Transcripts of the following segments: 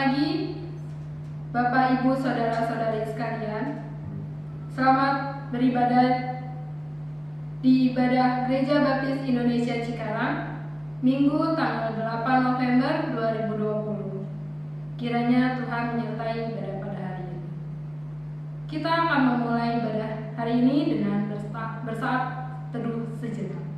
pagi, Bapak, Ibu, Saudara-saudari sekalian. Selamat beribadah di ibadah Gereja Baptis Indonesia Cikarang, Minggu tanggal 8 November 2020. Kiranya Tuhan menyertai ibadah pada hari ini. Kita akan memulai ibadah hari ini dengan bersaat teduh sejenak.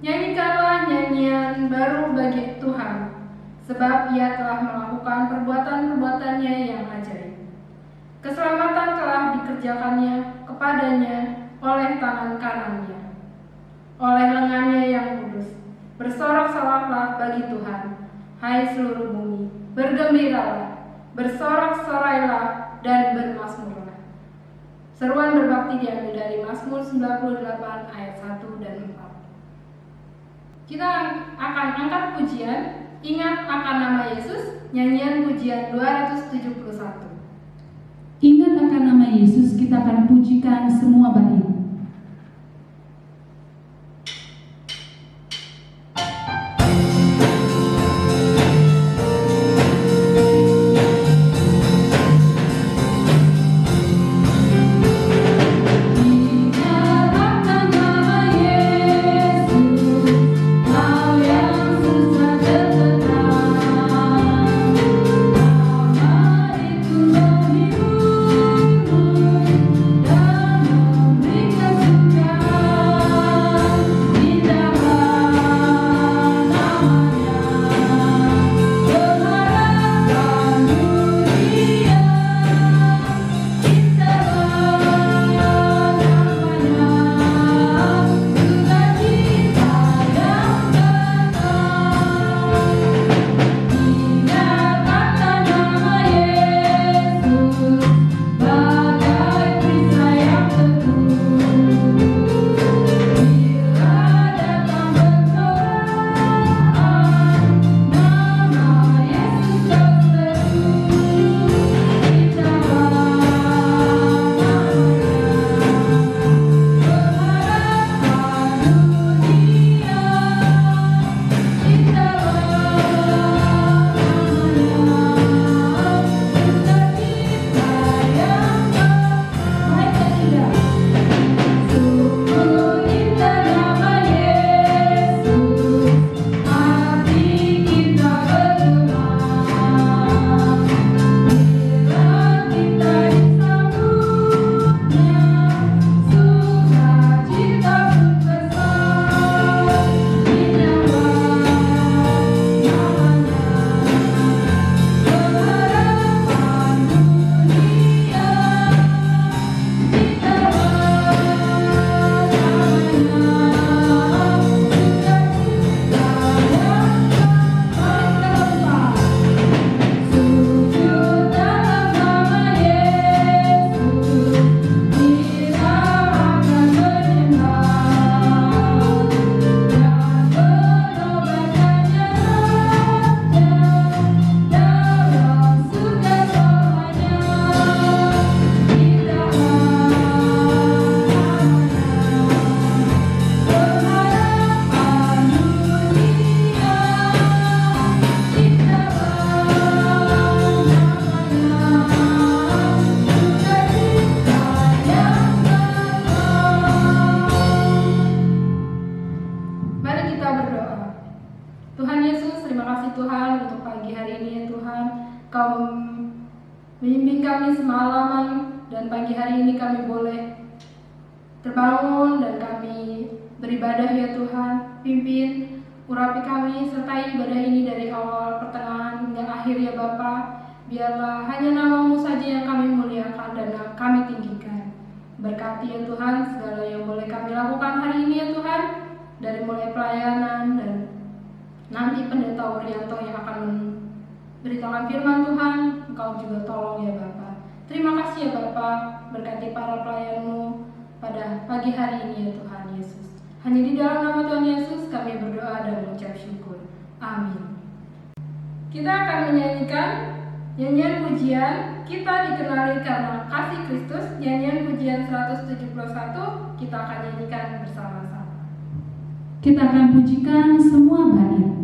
Nyanyikanlah nyanyian baru bagi Tuhan, sebab Ia telah melakukan perbuatan-perbuatannya yang ajaib. Keselamatan telah dikerjakannya kepadanya oleh tangan kanannya, oleh lengannya yang kudus. Bersorak-soraklah bagi Tuhan, hai seluruh bumi, bergembiralah, bersorak-sorailah dan bermazmurlah. Seruan berbakti diambil dari Mazmur 98 ayat 1 dan 4. Kita akan angkat pujian, ingat akan nama Yesus, nyanyian pujian 271. Ingat akan nama Yesus, kita akan pujikan semua bait. Berikan Membimbing kami semalaman dan pagi hari ini kami boleh terbangun dan kami beribadah ya Tuhan. Pimpin, urapi kami, sertai ibadah ini dari awal, pertengahan, hingga akhir ya Bapa. Biarlah hanya nama-Mu saja yang kami muliakan dan kami tinggikan. Berkati ya Tuhan segala yang boleh kami lakukan hari ini ya Tuhan. Dari mulai pelayanan dan nanti Pendeta Urianto yang akan beritakan firman Tuhan, Engkau juga tolong ya Bapa. Terima kasih ya Bapa, berkati para pelayan-Mu pada pagi hari ini ya Tuhan Yesus. Hanya di dalam nama Tuhan Yesus kami berdoa dan mengucap syukur. Amin. Kita akan menyanyikan nyanyian pujian Kita Dikenali Karena Kasih Kristus, nyanyian pujian 171, kita akan nyanyikan bersama-sama. Kita akan pujikan semua bait.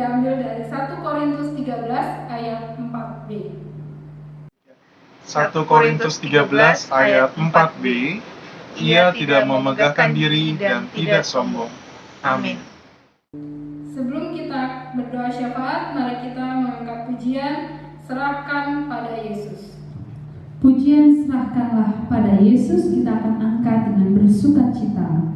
diambil dari 1 Korintus 13 ayat 4b. 1 Korintus 13 ayat 4b, ia tidak memegahkan diri dan tidak sombong. Amin. Sebelum kita berdoa syafaat, mari kita mengangkat pujian, serahkan pada Yesus. Pujian serahkanlah pada Yesus kita akan angkat dengan bersukacita.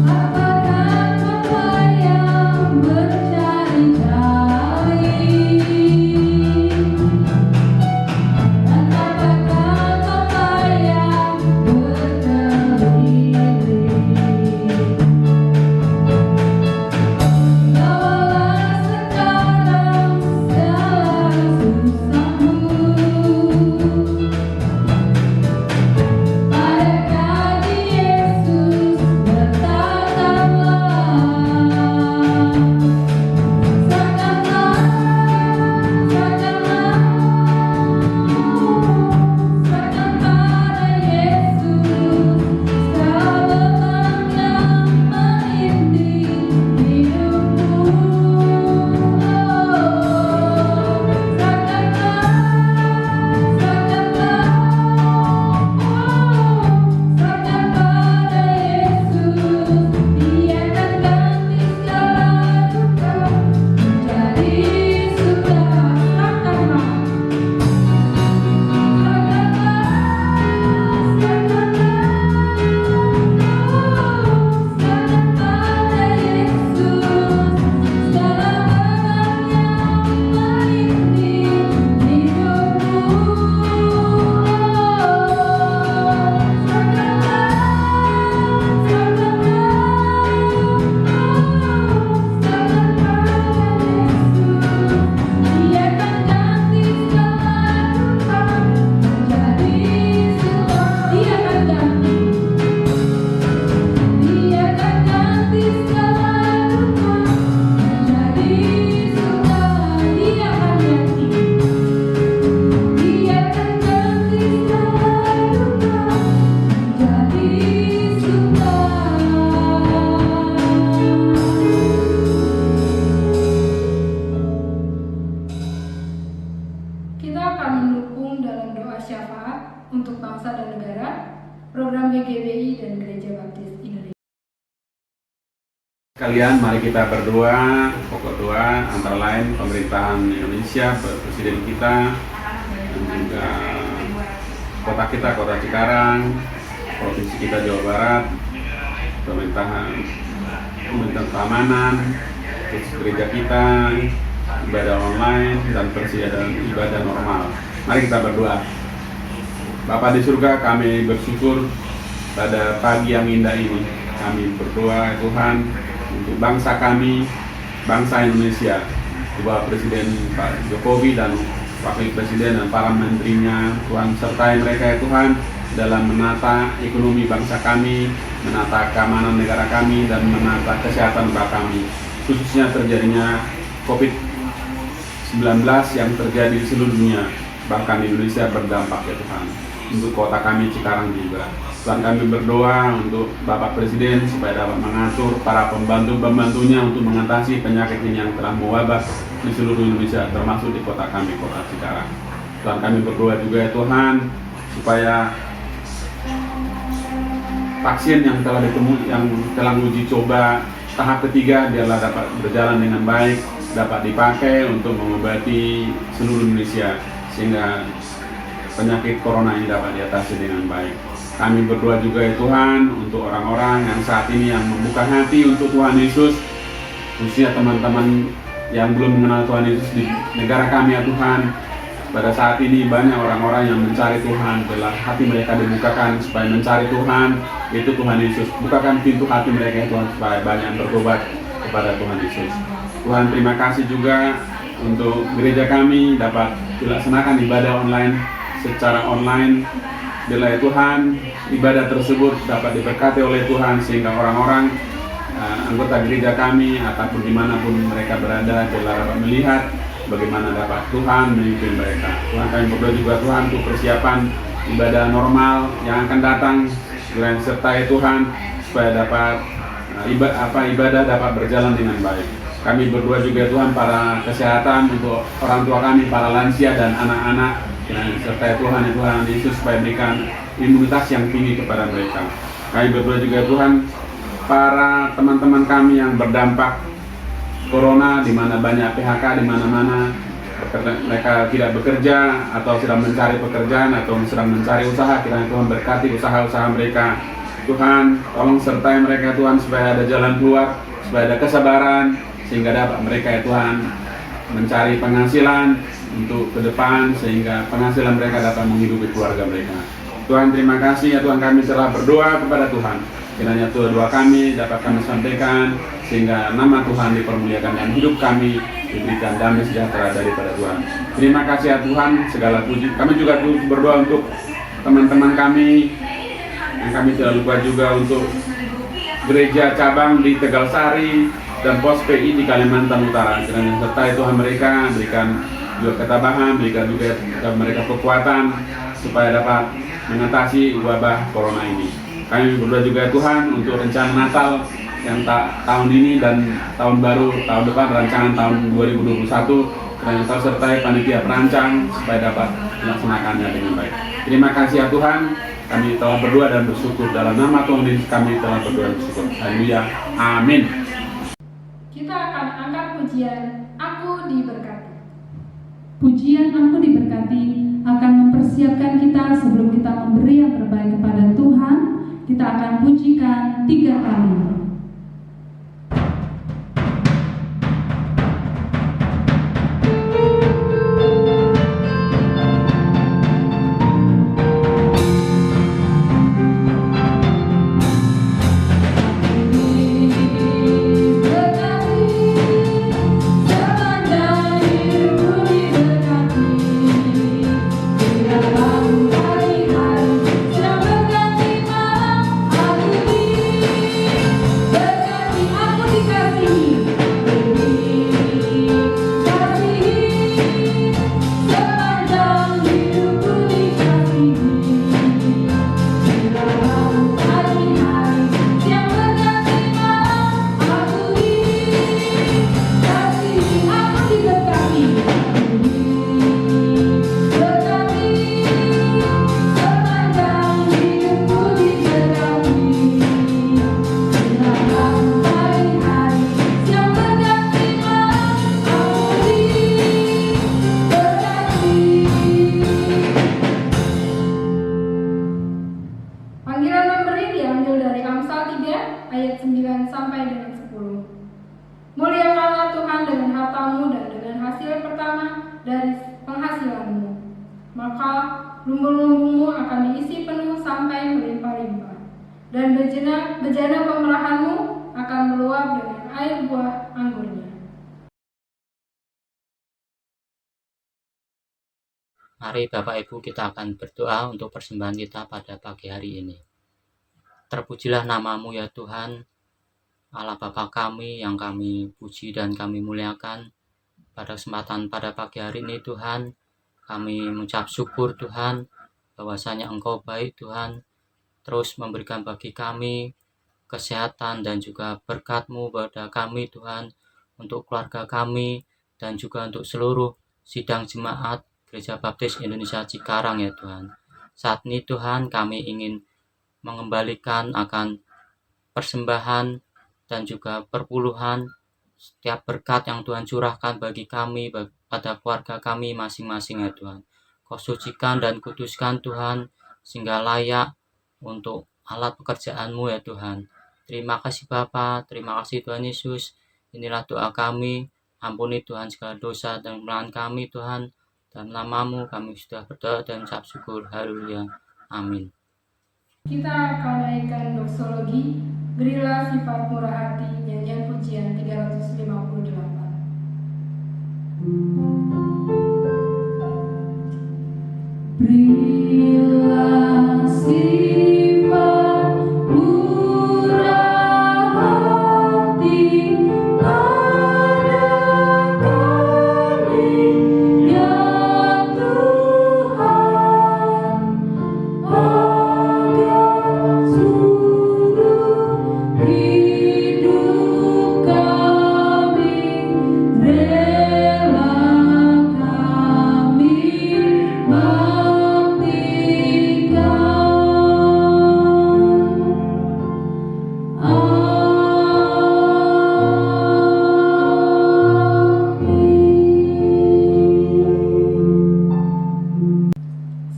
Apakah Bapa yang berkenan Kita akan mendukung dalam doa syafaat untuk bangsa dan negara, program GGBI dan Gereja Baptis Indonesia. Kalian mari kita berdoa, pokok doa antara lain pemerintahan Indonesia, presiden kita, dan juga kota kita, kota Cikarang, provinsi kita Jawa Barat, pemerintahan keamanan, gereja kita, ibadah online, dan persediaan ibadah normal. Mari kita berdoa. Bapa di surga, kami bersyukur pada pagi yang indah ini. Kami berdoa Tuhan untuk bangsa kami, bangsa Indonesia, di bawah Presiden Pak Jokowi dan Wakil Presiden dan para menterinya. Tuhan sertai mereka ya Tuhan dalam menata ekonomi bangsa kami, menata keamanan negara kami, dan menata kesehatan bangsa kami. Khususnya terjadinya COVID-19 yang terjadi di seluruh dunia, bahkan di Indonesia berdampak ya Tuhan. Untuk kota kami Cikarang juga. Tuhan kami berdoa untuk Bapak Presiden supaya dapat mengatur para pembantu-pembantunya untuk mengatasi penyakit ini yang telah mewabah di seluruh Indonesia, termasuk di kota kami, kota Cikarang. Tuhan kami berdoa juga ya Tuhan supaya vaksin yang telah uji coba tahap ketiga biarlah dapat berjalan dengan baik, dapat dipakai untuk mengobati seluruh Indonesia sehingga penyakit corona ini dapat diatasi dengan baik. Kami berdoa juga ya Tuhan untuk orang-orang yang saat ini yang membuka hati untuk Tuhan Yesus, khususnya teman-teman yang belum mengenal Tuhan Yesus di negara kami ya Tuhan. Pada saat ini banyak orang-orang yang mencari Tuhan, bila hati mereka dibukakan supaya mencari Tuhan, itu Tuhan Yesus. Bukakan pintu hati mereka ya Tuhan supaya banyak yang bertobat kepada Tuhan Yesus. Tuhan terima kasih juga untuk gereja kami dapat dilaksanakan ibadah online secara online. Bila ya Tuhan ibadah tersebut dapat diberkati oleh Tuhan sehingga orang-orang anggota gereja kami ataupun dimanapun mereka berada dapat melihat bagaimana dapat Tuhan memimpin mereka. Tuhan kami berdoa juga Tuhan untuk persiapan ibadah normal yang akan datang. Tuhan sertai Tuhan supaya dapat ibadah dapat berjalan dengan baik. Kami berdoa juga Tuhan para kesehatan untuk orang tua kami, para lansia dan anak-anak. Dan sertai Tuhan Yesus supaya berikan imunitas yang tinggi kepada mereka. Kami berdoa juga Tuhan para teman-teman kami yang berdampak corona, di mana banyak PHK di mana-mana, mereka tidak bekerja atau sedang mencari pekerjaan atau sedang mencari usaha. Kiranya Tuhan berkati usaha-usaha mereka. Tuhan tolong sertai mereka Tuhan supaya ada jalan keluar, supaya ada kesabaran sehingga dapat mereka ya Tuhan mencari penghasilan untuk ke depan sehingga penghasilan mereka dapat menghidupi keluarga mereka. Tuhan terima kasih ya Tuhan, kami telah berdoa kepada Tuhan. Kiranya doa kami dapat kami sampaikan sehingga nama Tuhan dipermuliakan dan hidup kami diberikan damai sejahtera daripada Tuhan. Terima kasih ya Tuhan, segala puji. Kami juga berdoa untuk teman-teman kami yang kami tidak lupa juga untuk gereja cabang di Tegalsari dan Pos PI di Kalimantan Utara. Kiranya sertai Tuhan mereka, berikan juga ketabahan, berikan juga mereka kekuatan supaya dapat mengatasi wabah corona ini. Kami berdoa juga Tuhan untuk rencana Natal yang tahun ini dan tahun baru tahun depan, rancangan tahun 2021, dan Engkau sertai panitia perancang supaya dapat melaksanakannya dengan baik. Terima kasih ya Tuhan, kami telah berdoa dan bersyukur dalam nama Tuhan Yesus kami telah berdoa dan bersyukur. Haleluya, amin. Kita akan angkat pujian Aku Diberkati. Pujian Aku Diberkati akan mempersiapkan kita sebelum kita memberi yang terbaik kepada Tuhan. Kita akan pujikan 3 kali. Hari-hari sedang berganti malam, hari ini dari penghasilanmu, maka lumbung-lumbungmu akan diisi penuh sampai melimpah-limpah, dan bejana pemerahanmu akan meluap dengan air buah anggurnya. Mari Bapak Ibu kita akan berdoa untuk persembahan kita pada pagi hari ini. Terpujilah nama-Mu ya Tuhan, Allah Bapa kami yang kami puji dan kami muliakan. Pada kesempatan pada pagi hari ini Tuhan, kami mengucap syukur Tuhan, bahwasanya Engkau baik Tuhan, terus memberikan bagi kami kesehatan dan juga berkat-Mu pada kami Tuhan, untuk keluarga kami dan juga untuk seluruh sidang jemaat Gereja Baptis Indonesia Cikarang ya Tuhan. Saat ini Tuhan kami ingin mengembalikan akan persembahan dan juga perpuluhan setiap berkat yang Tuhan curahkan bagi kami, pada keluarga kami masing-masing ya Tuhan. Kau sucikan dan kuduskan Tuhan, sehingga layak untuk alat pekerjaan-Mu ya Tuhan. Terima kasih Bapa, terima kasih Tuhan Yesus. Inilah doa kami, ampuni Tuhan segala dosa dan kesalahan kami Tuhan. Dalam nama-Mu kami sudah berdoa dan ucap syukur. Haleluya. Amin. Kita akan naikkan doksologi, berilah sifat murah hati, nyanyian pujian 358. Berilah sifat murah hati pada kami, ya Tuhan, agar seluruh hidup kami rela kami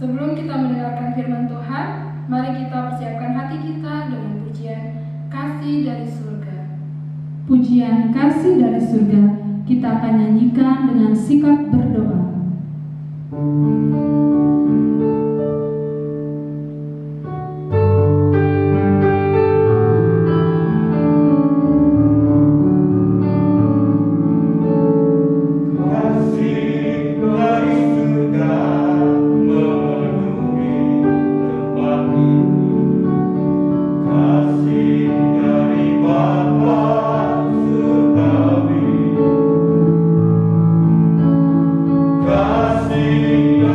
Sebelum kita mendengarkan firman Tuhan, mari kita persiapkan hati kita dengan pujian Kasih dari Surga. Pujian Kasih dari Surga kita akan nyanyikan dengan sikap berdoa. Kasih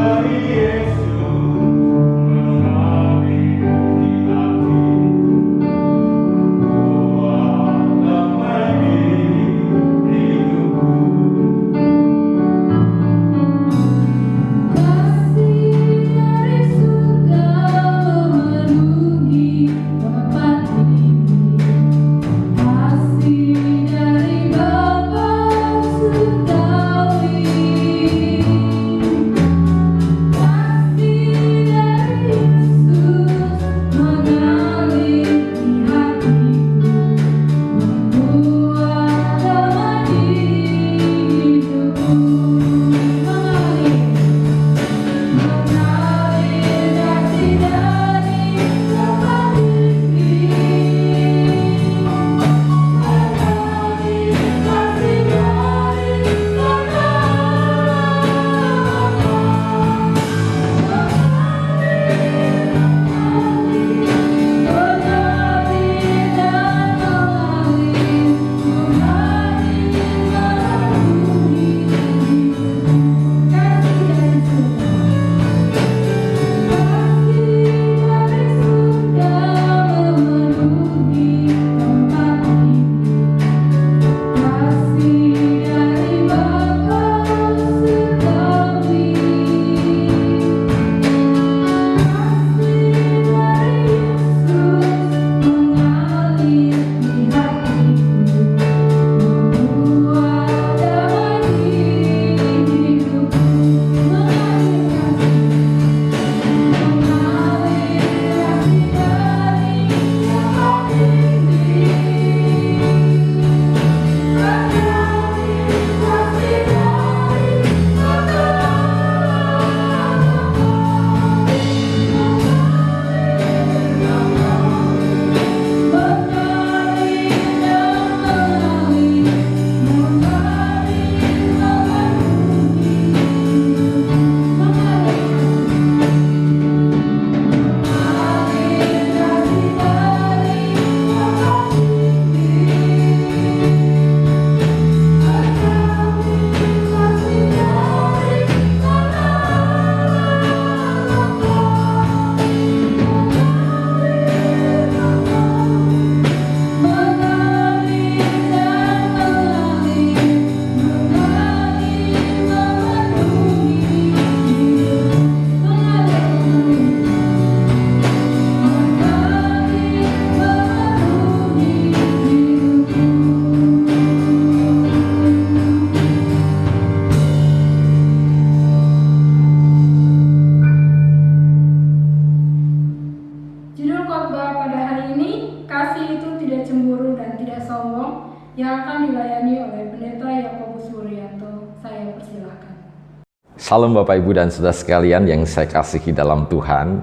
Salam Bapak Ibu dan Saudara sekalian yang saya kasihi dalam Tuhan.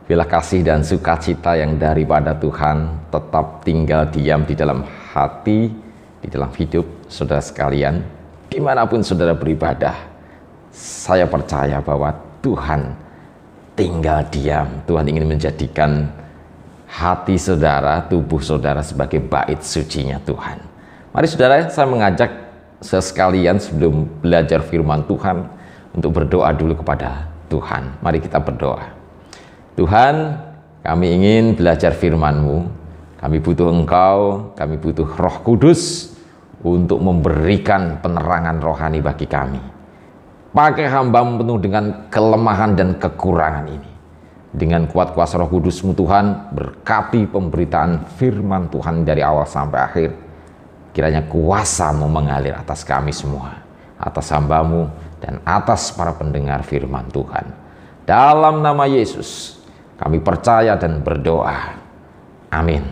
Bila kasih dan sukacita yang daripada Tuhan tetap tinggal diam di dalam hati, di dalam hidup saudara sekalian, dimanapun saudara beribadah, saya percaya bahwa Tuhan tinggal diam. Tuhan ingin menjadikan hati saudara, tubuh saudara sebagai bait sucinya Tuhan. Mari saudara, saya mengajak sekalian sebelum belajar firman Tuhan untuk berdoa dulu kepada Tuhan. Mari kita berdoa. Tuhan, kami ingin belajar firman-Mu. Kami butuh Engkau, kami butuh Roh Kudus untuk memberikan penerangan rohani bagi kami. Pakai hamba-Mu penuh dengan kelemahan dan kekurangan ini. Dengan kuat kuasa Roh Kudus-Mu Tuhan, berkati pemberitaan firman Tuhan dari awal sampai akhir. Kiranya kuasa-Mu mengalir atas kami semua, atas hamba-Mu dan atas para pendengar firman Tuhan. Dalam nama Yesus kami percaya dan berdoa. Amin.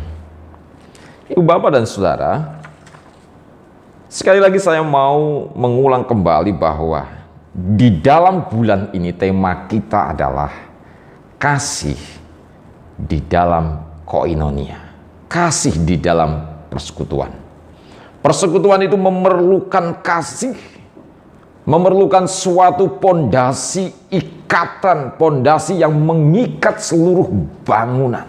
Ibu bapak dan saudara, sekali lagi saya mau mengulang kembali bahwa di dalam bulan ini tema kita adalah kasih di dalam koinonia, kasih di dalam persekutuan. Persekutuan itu memerlukan kasih, memerlukan suatu pondasi, ikatan pondasi yang mengikat seluruh bangunan.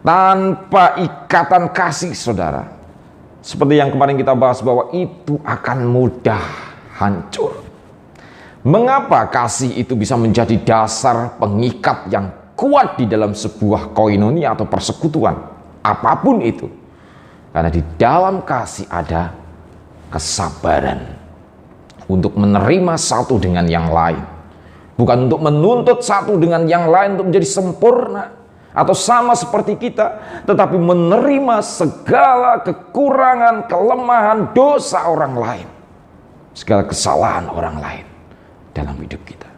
Tanpa ikatan kasih saudara, seperti yang kemarin kita bahas, bahwa itu akan mudah hancur. Mengapa kasih itu bisa menjadi dasar pengikat yang kuat di dalam sebuah koinonia atau persekutuan apapun itu? Karena di dalam kasih ada kesabaran untuk menerima satu dengan yang lain, bukan untuk menuntut satu dengan yang lain untuk menjadi sempurna atau sama seperti kita, tetapi menerima segala kekurangan, kelemahan, dosa orang lain, segala kesalahan orang lain dalam hidup kita.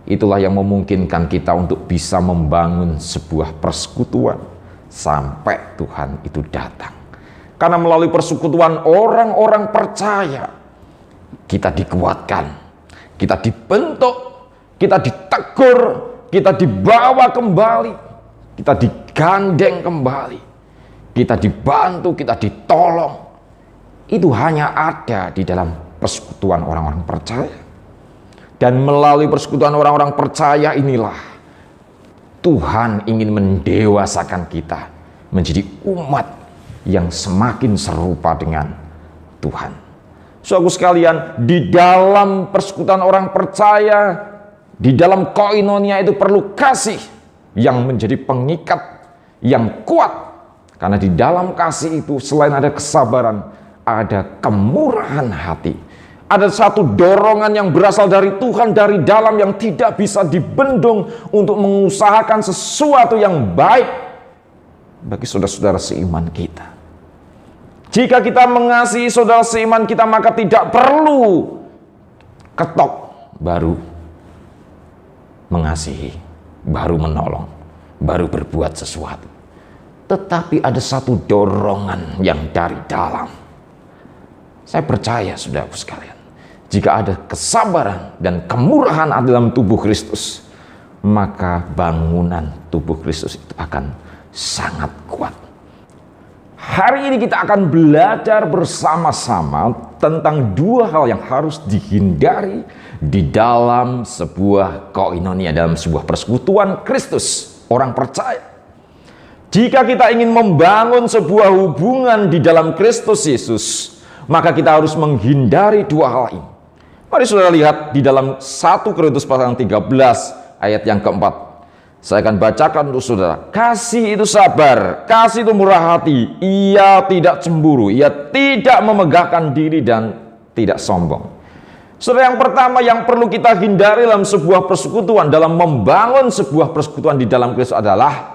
Itulah yang memungkinkan kita untuk bisa membangun sebuah persekutuan sampai Tuhan itu datang. Karena melalui persekutuan orang-orang percaya, kita dikuatkan, kita dibentuk, kita ditegur, kita dibawa kembali, kita digandeng kembali, kita dibantu, kita ditolong. Itu hanya ada di dalam persekutuan orang-orang percaya. Dan melalui persekutuan orang-orang percaya inilah Tuhan ingin mendewasakan kita menjadi umat yang semakin serupa dengan Tuhan. Saudaraku sekalian, di dalam persekutuan orang percaya, di dalam koinonia itu perlu kasih yang menjadi pengikat yang kuat. Karena di dalam kasih itu selain ada kesabaran, ada kemurahan hati. Ada satu dorongan yang berasal dari Tuhan dari dalam yang tidak bisa dibendung untuk mengusahakan sesuatu yang baik bagi saudara-saudara seiman kita. Jika kita mengasihi saudara seiman kita, maka tidak perlu ketok baru mengasihi, baru menolong, baru berbuat sesuatu. Tetapi ada satu dorongan yang dari dalam. Saya percaya saudaraku sekalian, jika ada kesabaran dan kemurahan dalam tubuh Kristus, maka bangunan tubuh Kristus itu akan sangat kuat. Hari ini kita akan belajar bersama-sama tentang dua hal yang harus dihindari di dalam sebuah koinonia, dalam sebuah persekutuan Kristus, orang percaya. Jika kita ingin membangun sebuah hubungan di dalam Kristus Yesus, maka kita harus menghindari dua hal ini. Mari saudara lihat di dalam 1 Korintus pasal 13 ayat yang keempat. Saya akan bacakan untuk saudara. Kasih itu sabar, kasih itu murah hati, ia tidak cemburu, ia tidak memegahkan diri dan tidak sombong. Saudara, yang pertama yang perlu kita hindari dalam sebuah persekutuan, dalam membangun sebuah persekutuan di dalam Kristus adalah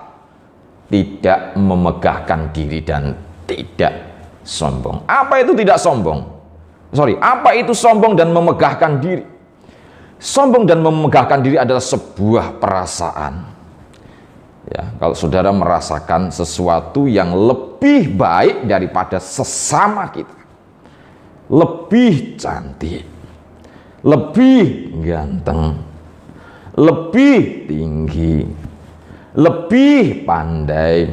tidak memegahkan diri dan tidak sombong. Apa itu tidak sombong? Apa itu sombong dan memegahkan diri? Sombong dan memegahkan diri adalah sebuah perasaan. Ya, kalau saudara merasakan sesuatu yang lebih baik daripada sesama kita, lebih cantik, lebih ganteng, lebih tinggi, lebih pandai,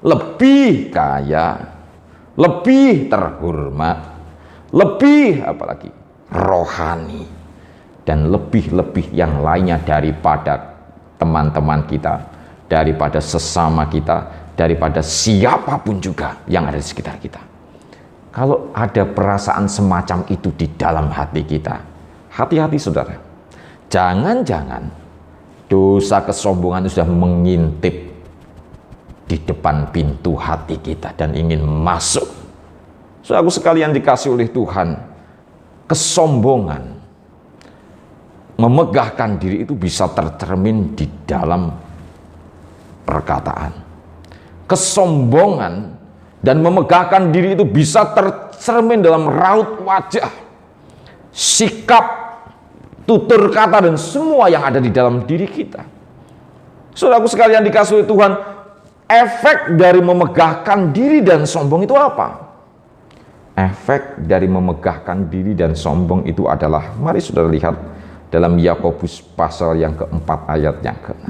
lebih kaya, lebih terhormat, lebih apalagi rohani, dan lebih-lebih yang lainnya daripada teman-teman kita, daripada sesama kita, daripada siapapun juga yang ada di sekitar kita. Kalau ada perasaan semacam itu di dalam hati kita, hati-hati saudara. Jangan-jangan dosa kesombongan itu sudah mengintip di depan pintu hati kita dan ingin masuk. Saudaraku sekalian dikasih oleh Tuhan, kesombongan, memegahkan diri itu bisa tercermin di dalam perkataan. Kesombongan dan memegahkan diri itu bisa tercermin dalam raut wajah, sikap, tutur kata, dan semua yang ada di dalam diri kita. Saudaraku sekalian dikasih oleh Tuhan, efek dari memegahkan diri dan sombong itu apa? Efek dari memegahkan diri dan sombong itu adalah, mari saudara lihat dalam Yakobus pasal yang keempat ayat yang ke-6.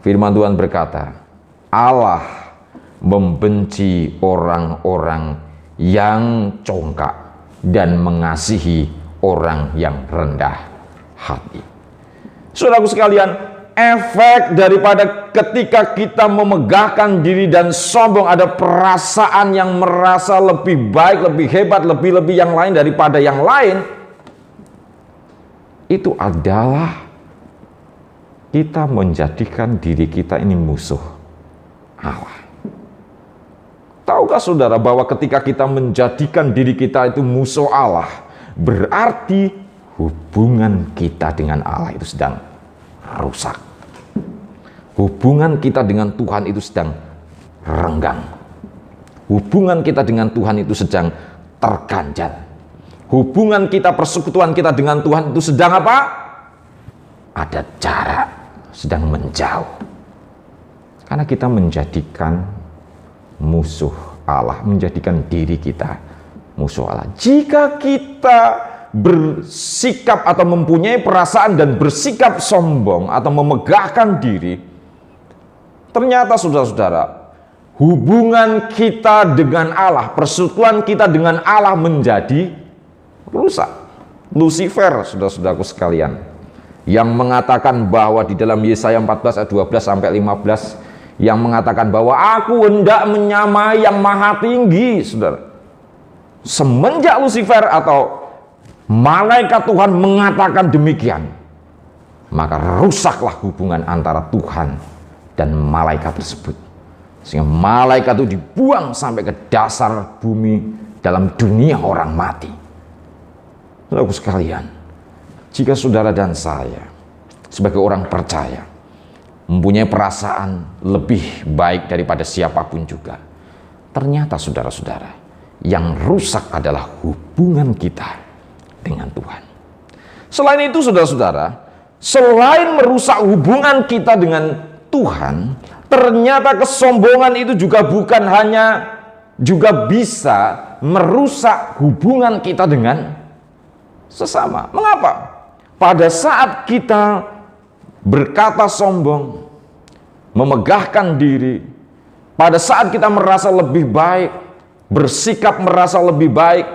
Firman Tuhan berkata, Allah membenci orang-orang yang congkak dan mengasihi orang yang rendah hati. Saudaraku sekalian, efek daripada ketika kita memegahkan diri dan sombong, ada perasaan yang merasa lebih baik, lebih hebat, lebih-lebih yang lain daripada yang lain, itu adalah kita menjadikan diri kita ini musuh Allah. Tahukah saudara bahwa ketika kita menjadikan diri kita itu musuh Allah, berarti hubungan kita dengan Allah itu sedang rusak. Hubungan kita dengan Tuhan itu sedang renggang. Hubungan kita dengan Tuhan itu sedang terganjal. Hubungan kita, persekutuan kita dengan Tuhan itu sedang apa? Ada jarak, sedang menjauh. Karena kita menjadikan musuh Allah, menjadikan diri kita musuh Allah. Jika kita bersikap atau mempunyai perasaan dan bersikap sombong atau memegahkan diri, ternyata saudara-saudara, hubungan kita dengan Allah, persekutuan kita dengan Allah menjadi rusak. Lucifer, saudara-saudaraku sekalian, yang mengatakan bahwa di dalam Yesaya 14 ayat 12 sampai 15, yang mengatakan bahwa aku hendak menyamai yang maha tinggi, saudara. Semenjak Lucifer atau malaikat Tuhan mengatakan demikian, maka rusaklah hubungan antara Tuhan dan malaikat tersebut, sehingga malaikat itu dibuang sampai ke dasar bumi dalam dunia orang mati. Saudaraku sekalian, jika saudara dan saya sebagai orang percaya mempunyai perasaan lebih baik daripada siapapun juga, ternyata saudara-saudara, yang rusak adalah hubungan kita dengan Tuhan. Selain itu saudara-saudara, selain merusak hubungan kita dengan Tuhan, ternyata kesombongan itu juga bukan hanya juga bisa merusak hubungan kita dengan sesama. Mengapa? Pada saat kita berkata sombong, memegahkan diri, pada saat kita merasa lebih baik, bersikap merasa lebih baik,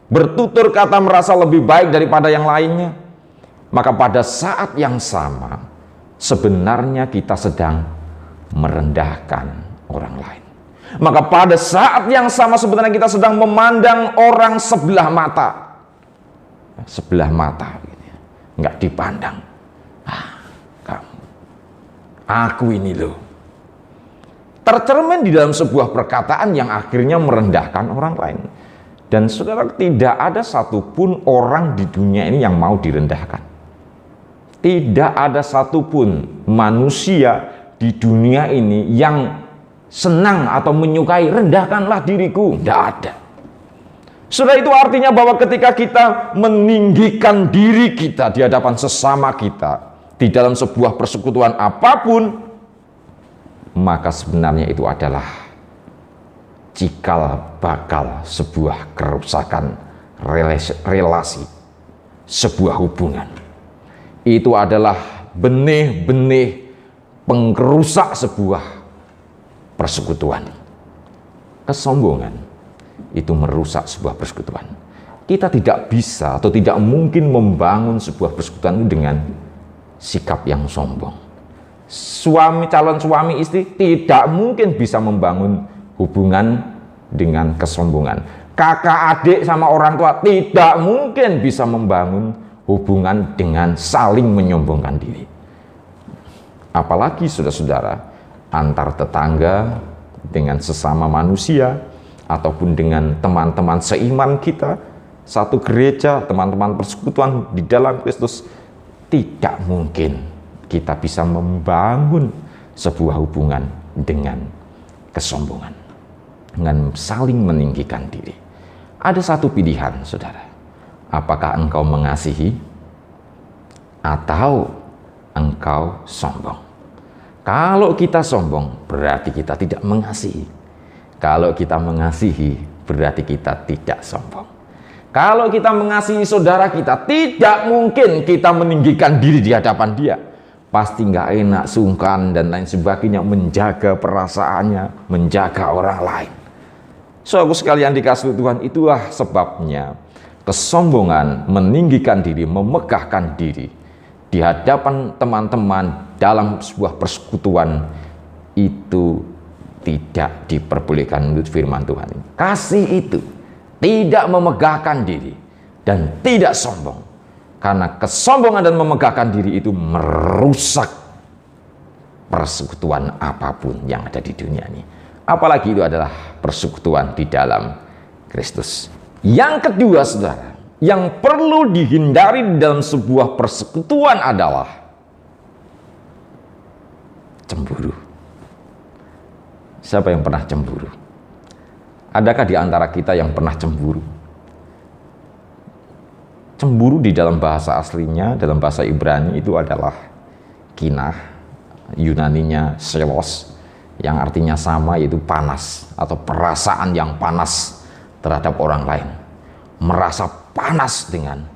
bertutur kata merasa lebih baik daripada yang lainnya, maka pada saat yang sama sebenarnya kita sedang merendahkan orang lain. Maka pada saat yang sama sebenarnya kita sedang memandang orang sebelah mata, nggak dipandang. Aku ini loh, tercermin di dalam sebuah perkataan yang akhirnya merendahkan orang lain. Dan saudara, tidak ada satupun orang di dunia ini yang mau direndahkan. Tidak ada satupun manusia di dunia ini yang senang atau menyukai rendahkanlah diriku. Tidak ada. Saudara, itu artinya bahwa ketika kita meninggikan diri kita di hadapan sesama kita, di dalam sebuah persekutuan apapun, maka sebenarnya itu adalah cikal bakal sebuah kerusakan relasi, sebuah hubungan. Itu adalah benih-benih pengrusak sebuah persekutuan. Kesombongan itu merusak sebuah persekutuan. Kita tidak bisa atau tidak mungkin membangun sebuah persekutuan itu dengan sikap yang sombong. Calon suami istri tidak mungkin bisa membangun hubungan dengan kesombongan. Kakak adik sama orang tua tidak mungkin bisa membangun hubungan dengan saling menyombongkan diri. Apalagi saudara-saudara, antar tetangga, dengan sesama manusia, ataupun dengan teman-teman seiman kita, satu gereja, teman-teman persekutuan di dalam Kristus, tidak mungkin kita bisa membangun sebuah hubungan dengan kesombongan, dengan saling meninggikan diri. Ada satu pilihan, saudara. Apakah engkau mengasihi atau engkau sombong? Kalau kita sombong, berarti kita tidak mengasihi. Kalau kita mengasihi, berarti kita tidak sombong. Kalau kita mengasihi saudara kita, tidak mungkin kita meninggikan diri di hadapan dia. Pasti nggak enak, sungkan, dan lain sebagainya, menjaga perasaannya, menjaga orang lain. Saudara sekalian dikasihi Tuhan, itulah sebabnya kesombongan, meninggikan diri, memegahkan diri di hadapan teman-teman dalam sebuah persekutuan itu tidak diperbolehkan menurut firman Tuhan. Kasih itu tidak memegahkan diri dan tidak sombong, karena kesombongan dan memegahkan diri itu merusak persekutuan apapun yang ada di dunia ini, apalagi itu adalah persekutuan di dalam Kristus. Yang kedua, saudara, yang perlu dihindari dalam sebuah persekutuan adalah cemburu. Siapa yang pernah cemburu? Adakah di antara kita yang pernah cemburu? Cemburu di dalam bahasa aslinya, dalam bahasa Ibrani itu adalah kinah, Yunaninya selos, yang artinya sama, yaitu panas atau perasaan yang panas terhadap orang lain. Merasa panas dengan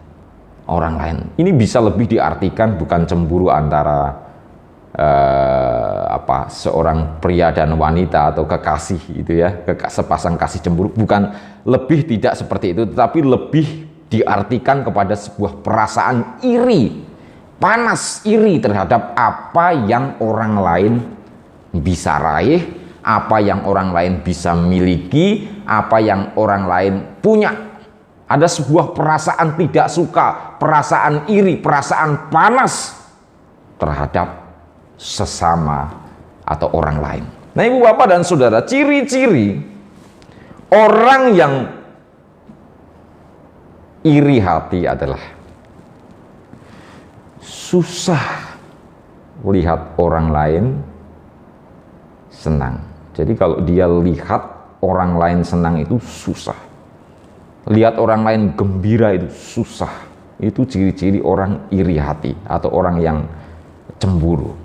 orang lain. Ini bisa lebih diartikan bukan cemburu antara seorang pria dan wanita atau kekasih itu ya, sepasang kasih cemburu, bukan, lebih tidak seperti itu, tetapi lebih diartikan kepada sebuah perasaan iri, panas iri terhadap apa yang orang lain bisa raih, apa yang orang lain bisa miliki, apa yang orang lain punya. Ada sebuah perasaan tidak suka, perasaan iri, perasaan panas terhadap sesama atau orang lain. Nah, Ibu Bapak dan Saudara, ciri-ciri orang yang iri hati adalah susah lihat orang lain senang. Jadi kalau dia lihat orang lain senang itu susah. Lihat orang lain gembira itu susah. Itu ciri-ciri orang iri hati atau orang yang cemburu.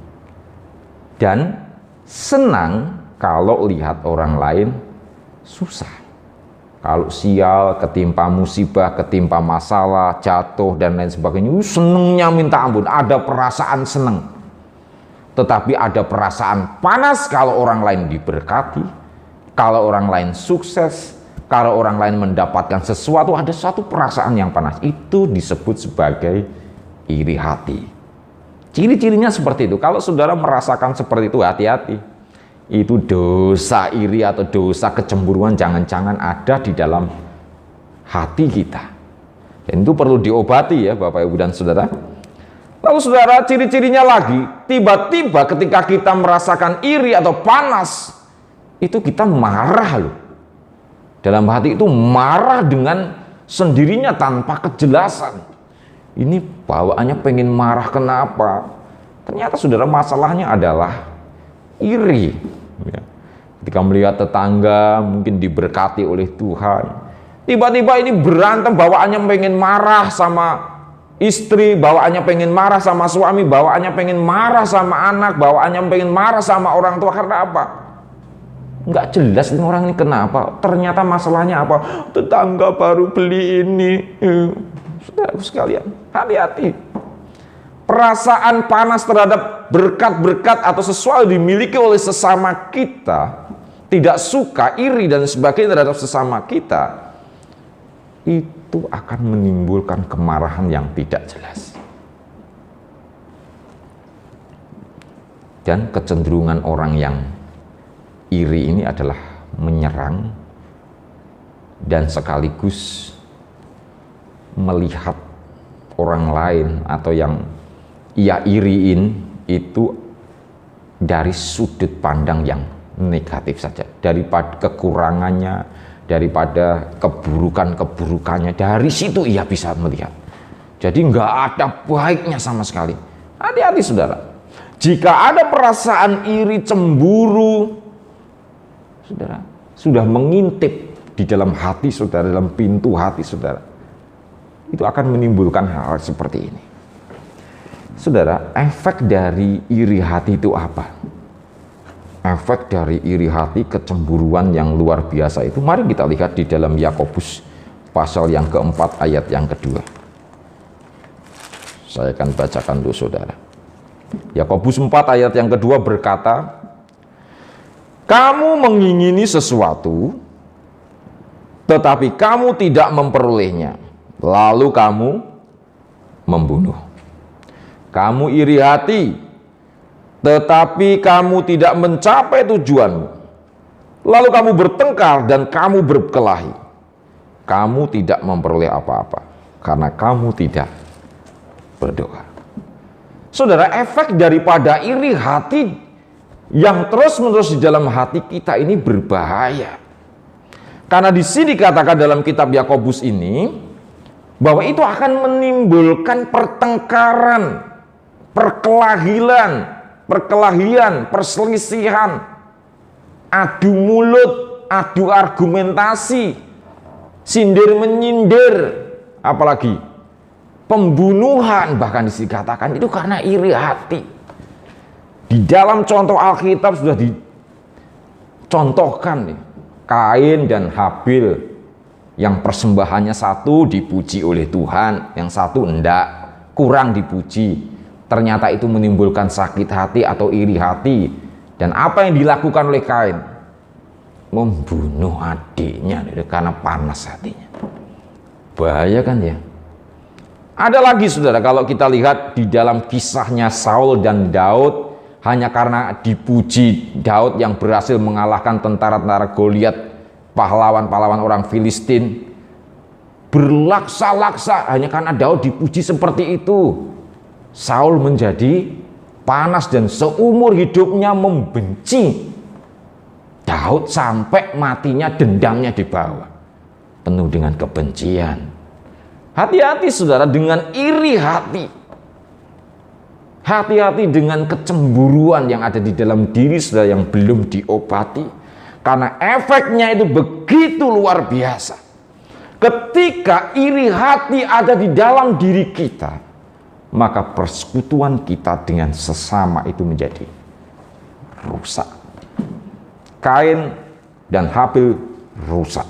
Dan senang kalau lihat orang lain susah. Kalau sial, ketimpa musibah, ketimpa masalah, jatuh dan lain sebagainya, senengnya minta ampun, ada perasaan seneng. Tetapi ada perasaan panas kalau orang lain diberkati, kalau orang lain sukses, kalau orang lain mendapatkan sesuatu, ada satu perasaan yang panas. Itu disebut sebagai iri hati. Ciri-cirinya seperti itu. Kalau saudara merasakan seperti itu, hati-hati. Itu dosa iri atau dosa kecemburuan jangan-jangan ada di dalam hati kita. Dan itu perlu diobati ya Bapak Ibu dan Saudara. Lalu saudara, ciri-cirinya lagi, tiba-tiba ketika kita merasakan iri atau panas, itu kita marah loh. Dalam hati itu marah dengan sendirinya tanpa kejelasan. Ini bawaannya pengen marah, kenapa? Ternyata saudara, masalahnya adalah iri. Ya. Ketika melihat tetangga mungkin diberkati oleh Tuhan, tiba-tiba ini berantem, bawaannya pengen marah sama istri, bawaannya pengen marah sama suami, bawaannya pengen marah sama anak, bawaannya pengen marah sama orang tua. Karena apa? Nggak jelas ini orang ini kenapa. Ternyata masalahnya apa? Tetangga baru beli ini, Saudaraku sekalian, hati-hati. Perasaan panas terhadap berkat-berkat atau sesuatu dimiliki oleh sesama kita, tidak suka, iri dan sebagainya terhadap sesama kita, itu akan menimbulkan kemarahan yang tidak jelas. Dan kecenderungan orang yang iri ini adalah menyerang dan sekaligus melihat orang lain atau yang ia iriin itu dari sudut pandang yang negatif saja, daripada kekurangannya, daripada keburukan-keburukannya, dari situ ia bisa melihat. Jadi nggak ada baiknya sama sekali. Hati-hati saudara, jika ada perasaan iri, cemburu, saudara, sudah mengintip di dalam hati saudara, dalam pintu hati saudara, itu akan menimbulkan hal seperti ini. Saudara, efek dari iri hati itu apa? Efek dari iri hati, kecemburuan yang luar biasa itu, mari kita lihat di dalam Yakobus pasal yang keempat ayat yang kedua. Saya akan bacakan dulu saudara. Yakobus 4 ayat yang kedua berkata, kamu mengingini sesuatu, tetapi kamu tidak memperolehnya, lalu kamu membunuh. Kamu iri hati, tetapi kamu tidak mencapai tujuanmu. Lalu kamu bertengkar dan kamu berkelahi. Kamu tidak memperoleh apa-apa, karena kamu tidak berdoa. Saudara, efek daripada iri hati yang terus-menerus di dalam hati kita ini berbahaya. Karena di sini dikatakan dalam kitab Yakobus ini, bahwa itu akan menimbulkan pertengkaran, perkelahian, perselisihan, adu mulut, adu argumentasi, sindir menyindir, apalagi pembunuhan, bahkan dikatakan itu karena iri hati. Di dalam contoh Alkitab sudah dicontohkan nih, Kain dan Habil, yang persembahannya satu dipuji oleh Tuhan, yang satu enggak, kurang dipuji. Ternyata itu menimbulkan sakit hati atau iri hati. Dan apa yang dilakukan oleh Kain? Membunuh adiknya karena panas hatinya. Bahaya kan ya? Ada lagi saudara, kalau kita lihat di dalam kisahnya Saul dan Daud, hanya karena dipuji Daud yang berhasil mengalahkan tentara-tentara Goliat, pahlawan-pahlawan orang Filistin, berlaksa-laksa hanya karena Daud dipuji seperti itu. Saul menjadi panas dan seumur hidupnya membenci Daud sampai matinya dendamnya dibawa, penuh dengan kebencian. Hati-hati saudara dengan iri hati. Hati-hati dengan kecemburuan yang ada di dalam diri saudara yang belum diobati. Karena efeknya itu begitu luar biasa. Ketika iri hati ada di dalam diri kita, maka persekutuan kita dengan sesama itu menjadi rusak. Kain dan Habil rusak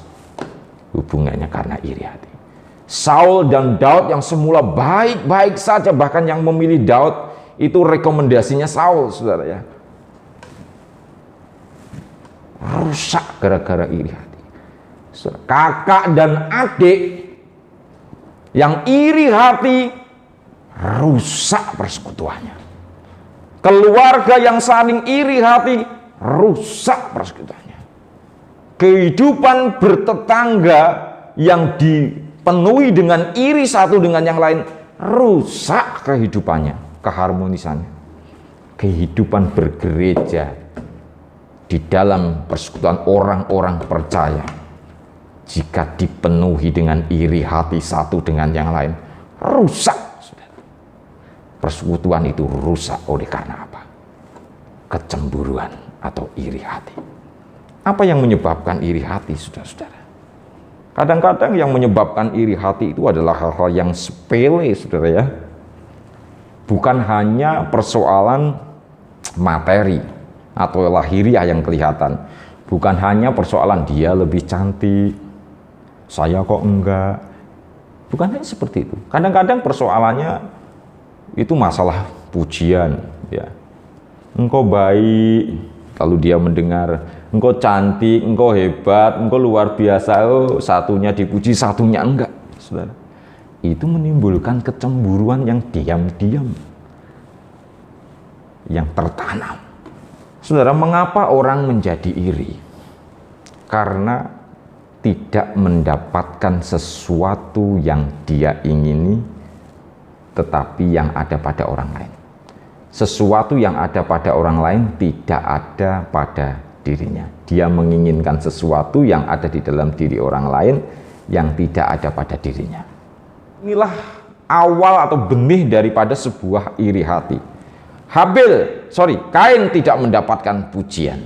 hubungannya karena iri hati. Saul dan Daud yang semula baik-baik saja, bahkan yang memilih Daud itu rekomendasinya Saul, saudara ya, rusak gara-gara iri hati. Kakak dan adik yang iri hati, rusak persekutuannya. Keluarga yang saling iri hati, rusak persekutuannya. Kehidupan bertetangga yang dipenuhi dengan iri satu dengan yang lain, rusak kehidupannya, keharmonisannya. Kehidupan bergereja di dalam persekutuan orang-orang percaya, jika dipenuhi dengan iri hati satu dengan yang lain, rusak. Persekutuan itu rusak oleh karena apa? Kecemburuan atau iri hati. Apa yang menyebabkan iri hati, saudara-saudara? Kadang-kadang yang menyebabkan iri hati itu adalah hal-hal yang sepele, saudara ya. Bukan hanya persoalan materi atau lahiriah yang kelihatan. Bukan hanya persoalan dia lebih cantik, saya kok enggak. Bukan hanya seperti itu. Kadang-kadang persoalannya itu masalah pujian, ya. Engkau baik, kalau dia mendengar, engkau cantik, engkau hebat, engkau luar biasa, oh, satunya dipuji, satunya enggak, saudara. Itu menimbulkan kecemburuan yang diam-diam, yang tertanam. Saudara, mengapa orang menjadi iri? Karena tidak mendapatkan sesuatu yang dia ingini, tetapi yang ada pada orang lain. Sesuatu yang ada pada orang lain tidak ada pada dirinya. Dia menginginkan sesuatu yang ada di dalam diri orang lain yang tidak ada pada dirinya. Inilah awal atau benih daripada sebuah iri hati. Kain tidak mendapatkan pujian.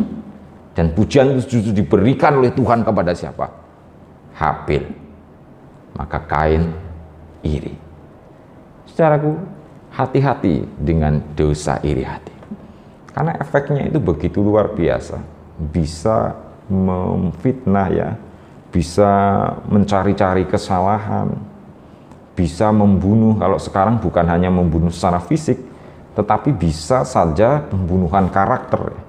Dan pujian itu justru diberikan oleh Tuhan kepada siapa? Habil. Maka Kain iri. Saudaraku, hati-hati dengan dosa iri hati. Karena efeknya itu begitu luar biasa. Bisa memfitnah, ya. Bisa mencari-cari kesalahan. Bisa membunuh. Kalau sekarang bukan hanya membunuh secara fisik, tetapi bisa saja pembunuhan karakter, ya.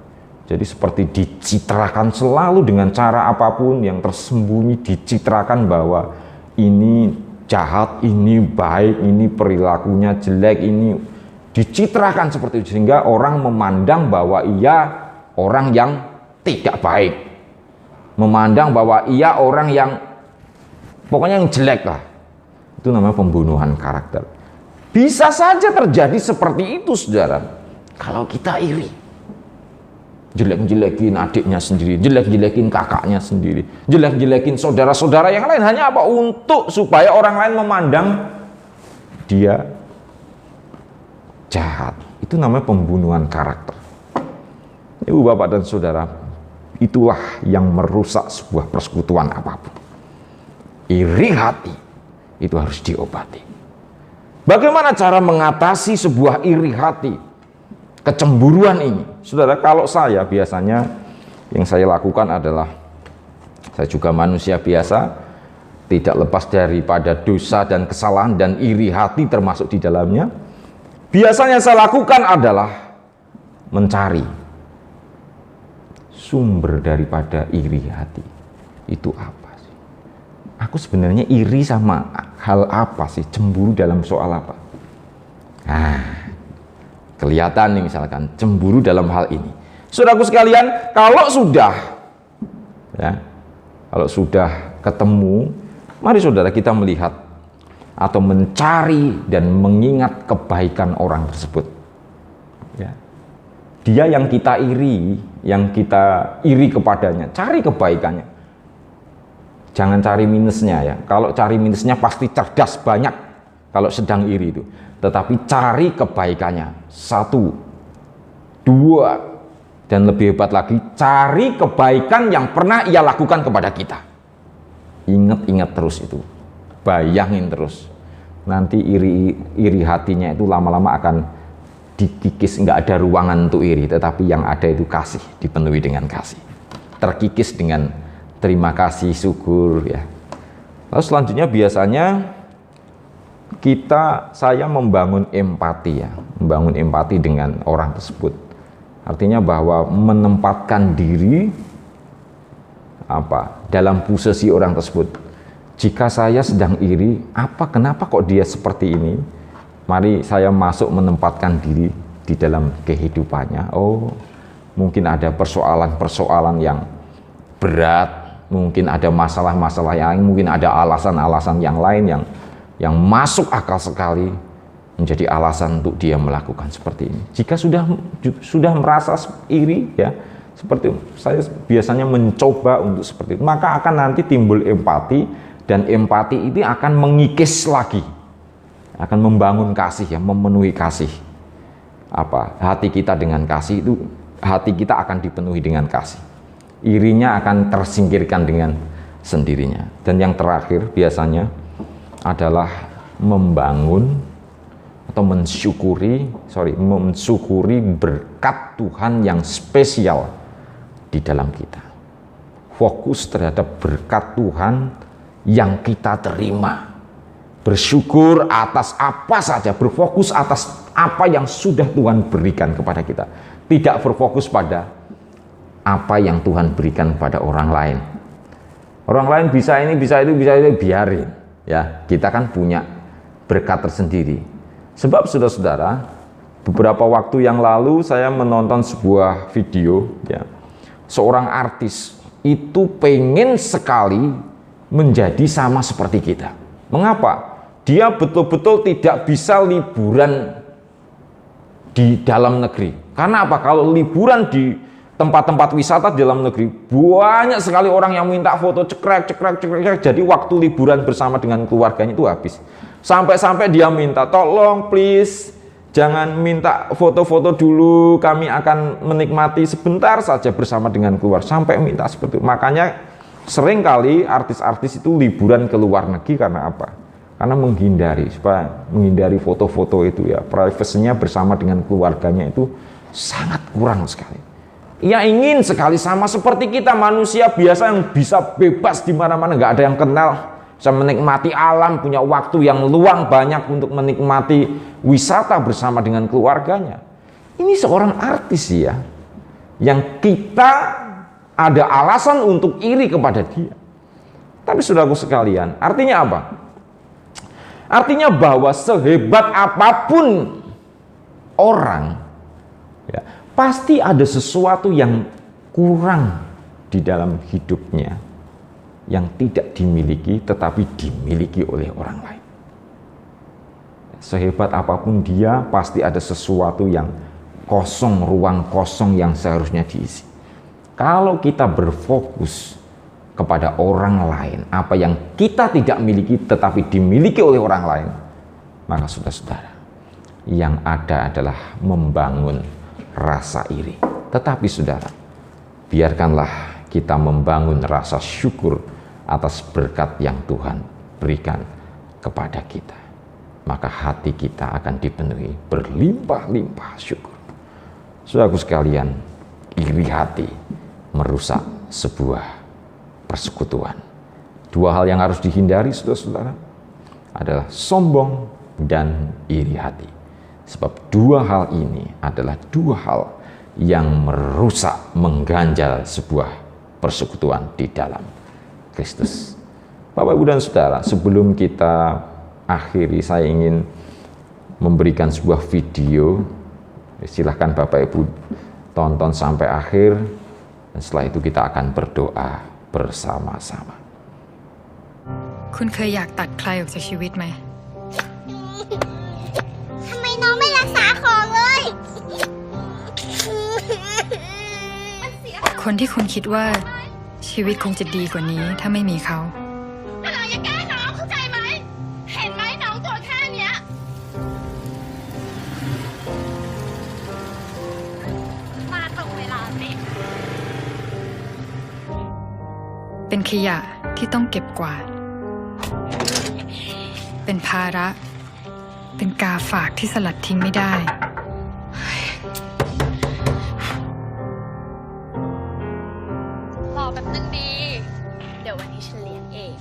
Jadi seperti dicitrakan selalu dengan cara apapun yang tersembunyi, dicitrakan bahwa ini jahat, ini baik, ini perilakunya jelek, ini dicitrakan seperti itu, sehingga orang memandang bahwa ia orang yang tidak baik, memandang bahwa ia orang yang pokoknya yang jelek lah. Itu namanya pembunuhan karakter. Bisa saja terjadi seperti itu, saudara, kalau kita iri. Jelek-jelekin adiknya sendiri, jelek-jelekin kakaknya sendiri, jelek-jelekin saudara-saudara yang lain, hanya apa? Untuk supaya orang lain memandang dia jahat. Itu namanya pembunuhan karakter. Ibu, bapak, dan saudara, itulah yang merusak sebuah persekutuan apapun. Iri hati itu harus diobati. Bagaimana cara mengatasi sebuah iri hati? Kecemburuan ini, saudara, kalau saya biasanya yang saya lakukan adalah, saya juga manusia biasa, tidak lepas daripada dosa dan kesalahan dan iri hati termasuk di dalamnya. Biasanya saya lakukan adalah mencari sumber daripada iri hati. Itu apa sih? Aku sebenarnya iri sama hal apa sih? Cemburu dalam soal apa? Kelihatan nih, misalkan cemburu dalam hal ini. Saudaraku sekalian, kalau sudah ketemu, mari saudara kita melihat atau mencari dan mengingat kebaikan orang tersebut. Ya. Dia yang kita iri kepadanya, cari kebaikannya. Jangan cari minusnya, ya. Kalau cari minusnya pasti cerdas banyak kalau sedang iri itu. Tetapi cari kebaikannya. 1, 2, dan lebih hebat lagi, cari kebaikan yang pernah ia lakukan kepada kita. Ingat terus itu, bayangin terus. Nanti iri hatinya itu lama-lama akan dikikis, nggak ada ruangan untuk iri, tetapi yang ada itu kasih, dipenuhi dengan kasih, terkikis dengan terima kasih, syukur, ya. Lalu selanjutnya biasanya saya membangun empati, ya, membangun empati dengan orang tersebut. Artinya bahwa menempatkan diri dalam posisi orang tersebut. Jika saya sedang iri, kenapa kok dia seperti ini? Mari saya masuk menempatkan diri di dalam kehidupannya. Oh, mungkin ada persoalan-persoalan yang berat, mungkin ada masalah-masalah yang lain, mungkin ada alasan-alasan yang lain yang masuk akal sekali menjadi alasan untuk dia melakukan seperti ini. Jika sudah merasa iri, ya, seperti itu, saya biasanya mencoba untuk seperti itu, maka akan nanti timbul empati, dan empati ini akan mengikis lagi, akan membangun kasih, ya, memenuhi kasih. Hati kita dengan kasih itu, hati kita akan dipenuhi dengan kasih. Irinya akan tersingkirkan dengan sendirinya. Dan yang terakhir biasanya adalah membangun atau mensyukuri berkat Tuhan yang spesial di dalam kita. Fokus terhadap berkat Tuhan yang kita terima bersyukur atas apa saja, berfokus atas apa yang sudah Tuhan berikan kepada kita. Tidak berfokus pada apa yang Tuhan berikan kepada orang lain. Orang lain bisa ini, bisa itu, biarin. Ya, kita kan punya berkat tersendiri. Sebab saudara-saudara, beberapa waktu yang lalu saya menonton sebuah video, ya, seorang artis itu pengen sekali menjadi sama seperti kita. Mengapa? Dia betul-betul tidak bisa liburan di dalam negeri. Karena apa? Kalau liburan di tempat-tempat wisata di dalam negeri, banyak sekali orang yang minta foto cekrek. Jadi waktu liburan bersama dengan keluarganya itu habis. Sampai-sampai dia minta, tolong please, jangan minta foto-foto dulu, kami akan menikmati sebentar saja bersama dengan keluarga. Sampai minta seperti itu. Makanya sering kali artis-artis itu liburan ke luar negeri karena apa? Karena supaya menghindari foto-foto itu, ya, privasinya bersama dengan keluarganya itu sangat kurang sekali. Ia ingin sekali sama seperti kita, manusia biasa yang bisa bebas di mana-mana, nggak ada yang kenal, bisa menikmati alam, punya waktu yang luang banyak untuk menikmati wisata bersama dengan keluarganya. Ini seorang artis, ya, yang kita ada alasan untuk iri kepada dia. Tapi saudaraku sekalian, artinya apa? Artinya bahwa sehebat apapun orang, ya, pasti ada sesuatu yang kurang di dalam hidupnya yang tidak dimiliki tetapi dimiliki oleh orang lain. Sehebat apapun dia, pasti ada sesuatu yang kosong, ruang kosong yang seharusnya diisi. Kalau kita berfokus kepada orang lain, apa yang kita tidak miliki tetapi dimiliki oleh orang lain, maka saudara-saudara, yang ada adalah membangun rasa iri. Tetapi saudara, biarkanlah kita membangun rasa syukur atas berkat yang Tuhan berikan kepada kita. Maka hati kita akan dipenuhi berlimpah-limpah syukur. Saudaraku sekalian, iri hati merusak sebuah persekutuan. Dua hal yang harus dihindari, saudara-saudara, adalah sombong dan iri hati. Sebab dua hal ini adalah dua hal yang merusak, mengganjal sebuah persekutuan di dalam Kristus. Bapak, Ibu, dan Saudara, sebelum kita akhiri, saya ingin memberikan sebuah video. Silahkan Bapak Ibu tonton sampai akhir, dan setelah itu kita akan berdoa bersama-sama. คุณเคยอยากตัดใครออกจากชีวิตไหม ทำไมน้องไม่รักษาของเลย คนที่คุณคิดว่าชีวิตคงจะดีกว่านี้ถ้าไม่มีเขา เราอย่าแกล้งน้องเข้าใจไหม เห็นไหมน้องตัวแค่เนี้ย มาตรงเวลาสิ เป็นขยะที่ต้องเก็บกวาด เป็นภาระ เป็นกาฝากที่สลัดทิ้งไม่ได้ รอแป๊บนึงดี เดี๋ยววันนี้ฉันเลี้ยงเอง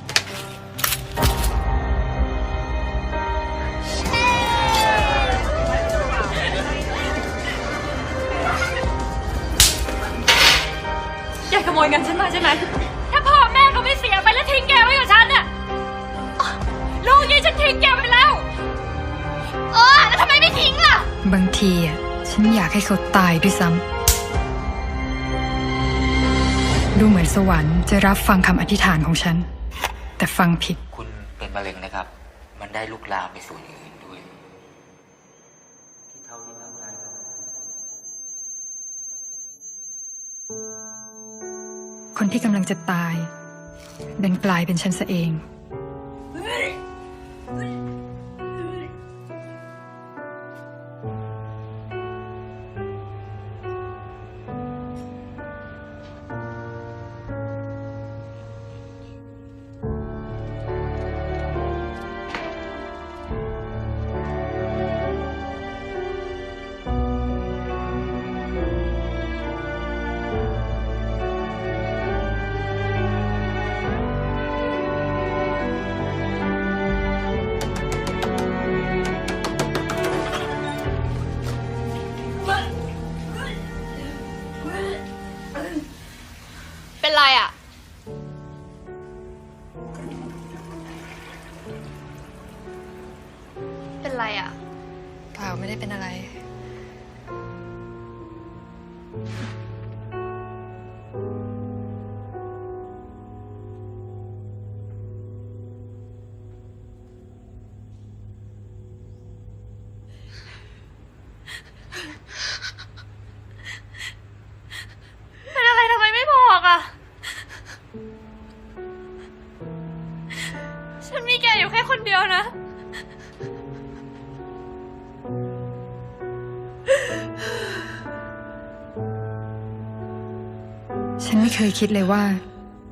แกขโมยเงินฉันมาใช่ไหม ถ้าพ่อแม่เขาไม่เสียไปแล้วทิ้งแกไว้กับฉันน่ะลูกนี้ฉันทิ้งแกไปแล้ว แล้วทำไมไม่ทิ้งล่ะ บางทีอ่ะฉันอยากให้เขาตายด้วยซ้ำดูเหมือนสวรรค์จะรับฟังคำอธิษฐานของฉัน แต่ฟังผิด คุณเป็นมะเร็งนะครับ มันได้ลุกลามไปส่วนอื่นด้วยที่เท่าที่ทำได้ คนที่กำลังจะตายดันกลายเป็นฉันซะเอง ฉันไม่เคยคิดเลยว่า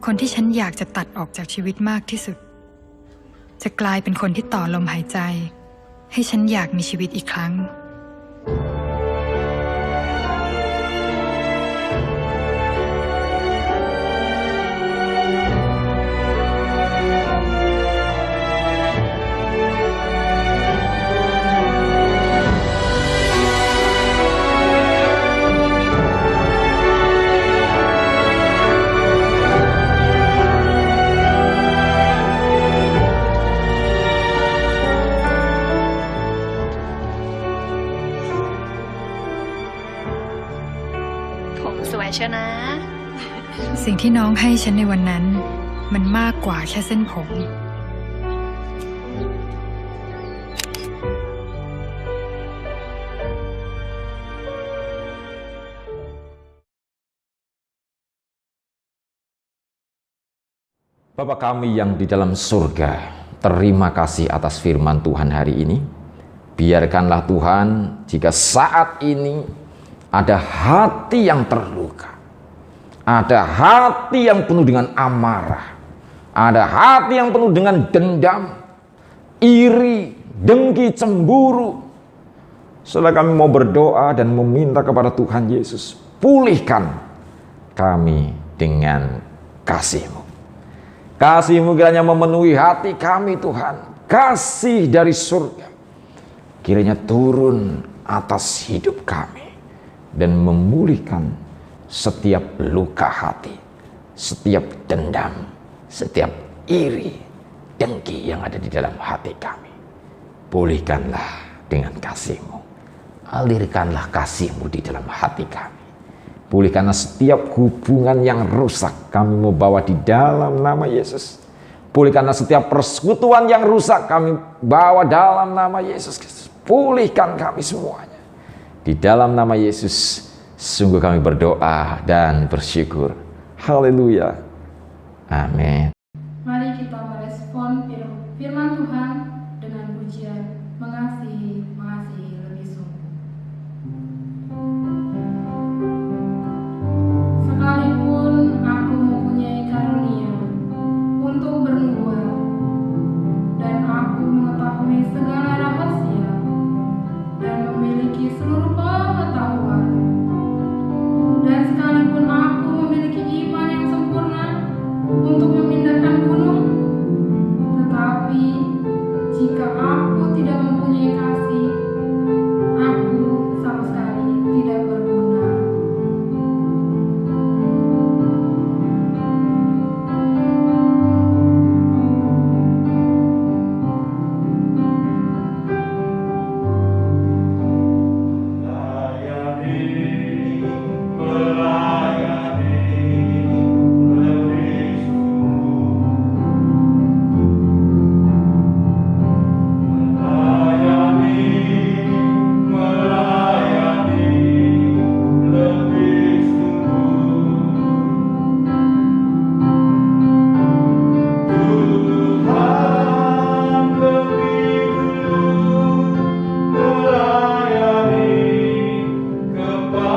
คนที่ฉันอยากจะตัดออกจากชีวิตมากที่สุด จะกลายเป็นคนที่ต่อลมหายใจ ให้ฉันอยากมีชีวิตอีกครั้ง ผมสวยเชียวนะ สิ่งที่น้องให้ฉันในวันนั้น มันมากกว่าแค่เส้นผม Bapa kami yang di dalam surga, terima kasih atas firman Tuhan hari ini. Biarkanlah Tuhan, jika saat ini ada hati yang terluka, ada hati yang penuh dengan amarah, ada hati yang penuh dengan dendam, iri, dengki, cemburu. Saudara, kami mau berdoa dan meminta kepada Tuhan Yesus, pulihkan kami dengan kasih-Mu. Kasih-Mu kiranya memenuhi hati kami Tuhan. Kasih dari surga kiranya turun atas hidup kami dan memulihkan setiap luka hati, setiap dendam, setiap iri, dengki yang ada di dalam hati kami. Pulihkanlah dengan kasih-Mu. Alirkanlah kasih-Mu di dalam hati kami. Pulihkanlah setiap hubungan yang rusak, kami mau bawa di dalam nama Yesus. Pulihkanlah setiap persekutuan yang rusak, kami bawa dalam nama Yesus Kristus. Pulihkan kami semuanya. Di dalam nama Yesus, sungguh kami berdoa dan bersyukur. Haleluya. Amin. Mari kita merespon firman Tuhan dengan pujian mengasihi, mengasihi lebih sungguh. Sekalipun aku mempunyai karunia untuk bernubuat dan aku mengetahui segala rahasia dan memiliki seluruh pengetahuan, dan sekalipun aku memiliki iman yang sempurna untuk memindahkan gunung, tetapi jika aku tidak mempunyai kasih, aku sama sekali tidak berguna. Kepada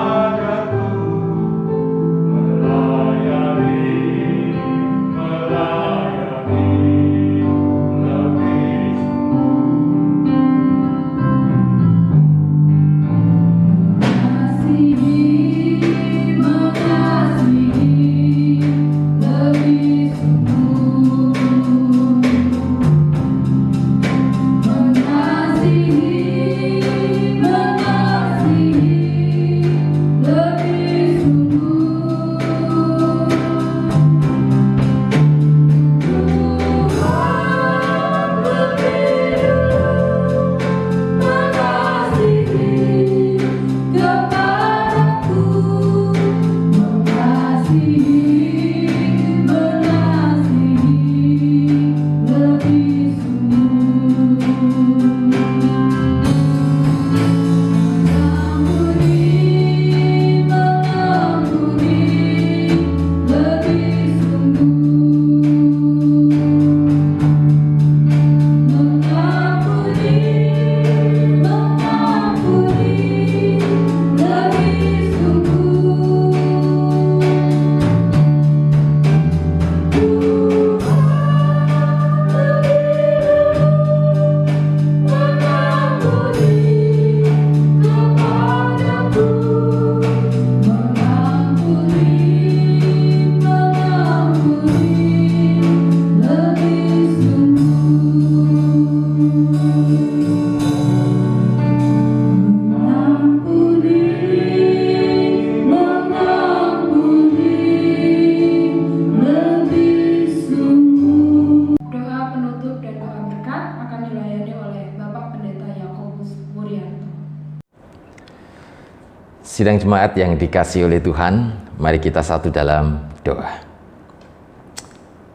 Sidang jemaat yang dikasihi oleh Tuhan, mari kita satu dalam doa.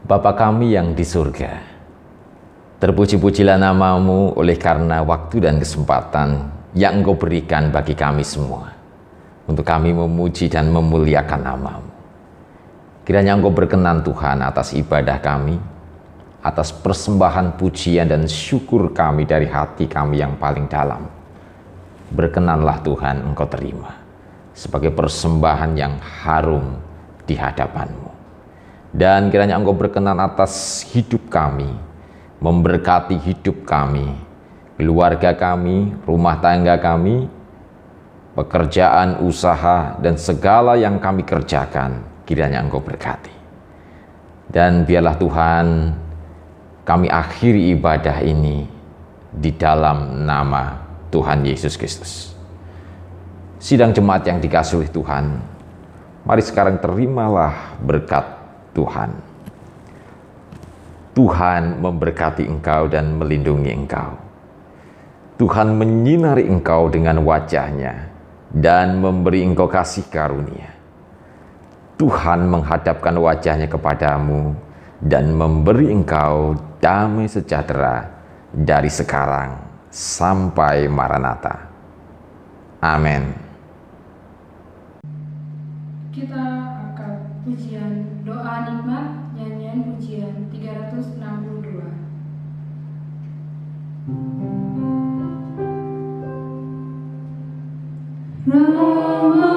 Bapa kami yang di surga, terpuji-pujilah namamu oleh karena waktu dan kesempatan yang Engkau berikan bagi kami semua, untuk kami memuji dan memuliakan namamu. Kiranya Engkau berkenan Tuhan atas ibadah kami, atas persembahan pujian dan syukur kami dari hati kami yang paling dalam. Berkenanlah Tuhan Engkau terima sebagai persembahan yang harum di hadapan-Mu. Dan kiranya Engkau berkenan atas hidup kami, memberkati hidup kami, keluarga kami, rumah tangga kami, pekerjaan, usaha, dan segala yang kami kerjakan, kiranya Engkau berkati. Dan biarlah Tuhan, kami akhiri ibadah ini di dalam nama Tuhan Yesus Kristus. Sidang jemaat yang dikasihi oleh Tuhan, mari sekarang terimalah berkat Tuhan. Tuhan memberkati engkau dan melindungi engkau. Tuhan menyinari engkau dengan wajah-Nya dan memberi engkau kasih karunia. Tuhan menghadapkan wajah-Nya kepadamu dan memberi engkau damai sejahtera dari sekarang sampai Maranatha. Amin. Kita angkat pujian doa nikmat, nyanyian pujian 362. Rama